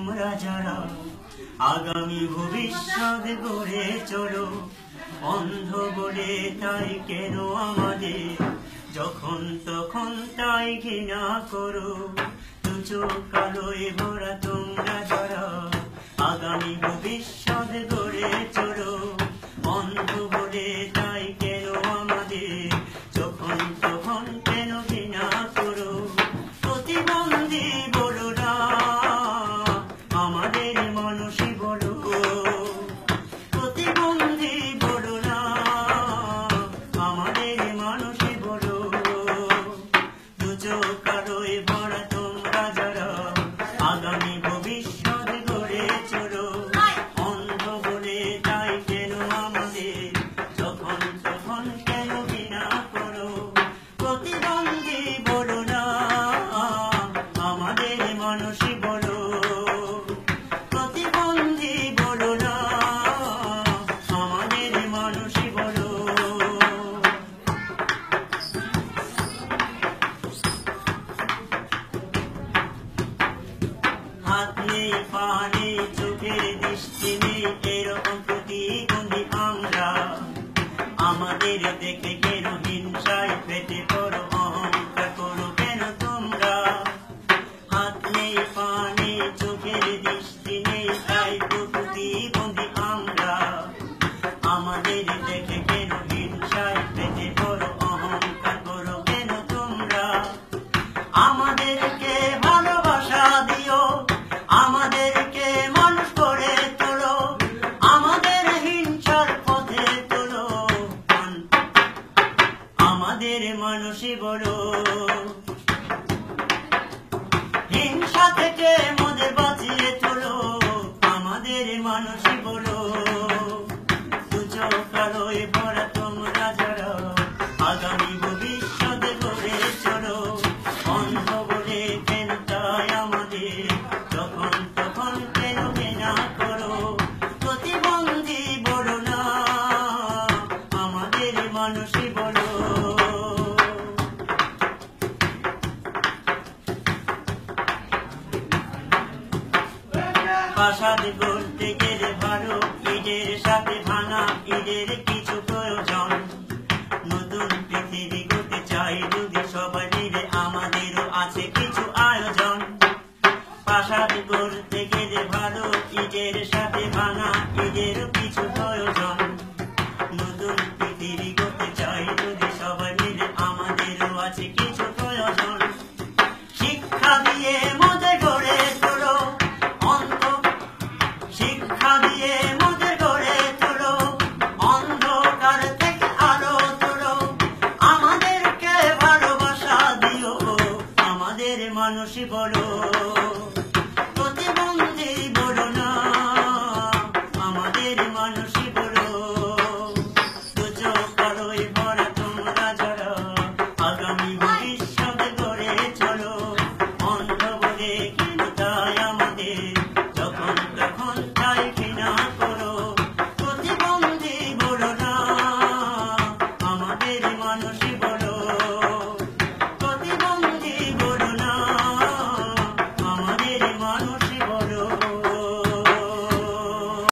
তোমরা যারা আগামী ভবিষ্যৎ গড়ে চলো। অন্ধ বলে তাই কেন আমাদের যখন তখন তাই ঘৃণা করো। দু চোখ কালোয় ভরা তোমরা যারা আগামী ভবিষ্যৎ গড়ে চলো। অন্ধ বলে তাই কেন আমাদের যখন তখন কেন ঘৃণা করো। প্রতিবন্ধী বলো না আমাদের মানুষই বলো। প্রতিবন্ধী বলো না আমাদের মানুষই বলো। দু চোখ কালোয় ভরা তোমরা যারা আগামী ভবিষ্যৎ গড়ে চলো। অন্ধ বলে তাই কেন আমাদের যখন তখন কেন ঘৃণা করো। প্রতিবন্ধী বলো না আমাদের মানুষই বলো। প্রতিবন্ধী বলো না আমাদের মানুষই বলো। হাত নেই পা নেই চোখের দৃষ্টি নেই এরকম প্রতিবন্ধী আমরা। আমাদের দেখে কেন হিংসায় পেটে পড়ো অহংকার করো কেন তোমরা। হাত নেই পা নেই চোখের দৃষ্টি নেই তাই প্রতিবন্ধী আমরা। আমাদের দেখে কেন হিংসায় পেটে পড়ো অহংকার করো কেন তোমরা। আমাদেরকে ভালোবাসা দিও আমাদেরকে মানুষ করে তোলো। আমাদের হিংসার পথে তোলো আমাদের মানুষই বলো। হিংসা থেকে মোদের বাঁচিয়ে তোলো আমাদের মানুষই বলো। দু চোখ কালোয় ভরা তোমরা যারা আগামী ভবিষ্যৎ গড়ে চলো। অন্ধ বলে কেন তাই আমাদের যখন তখন কেন ঘৃণা করো। প্রতিবন্ধী বলো না আমাদের মানুষই বলো। প্রাসাদ গড়তে গেলে ভালো ইটের সাথে ভাঙা ইটের কিছু প্রয়োজন। নতুন পৃথিবী গড়তে চাই যদি সবাই মিলে আমাদেরও আছে কিছু আয়োজন। প্রাসাদ গড়তে গেলে ভালো ইটের সাথে ভাঙা ইটেরও কিছু প্রয়োজন। নতুন পৃথিবী গড়তে চাই যদি সবাই মিলে আমাদেরও আছে কিছু প্রয়োজন। শিক্ষা দিয়ে মোদের গড়ে তোলো অন্ধ। শিক্ষা দিয়ে মোদের গড়ে তোলো অন্ধকার থেকে আলো তোলো। আমাদেরকে ভালোবাসা দিও আমাদের মানুষই বলো।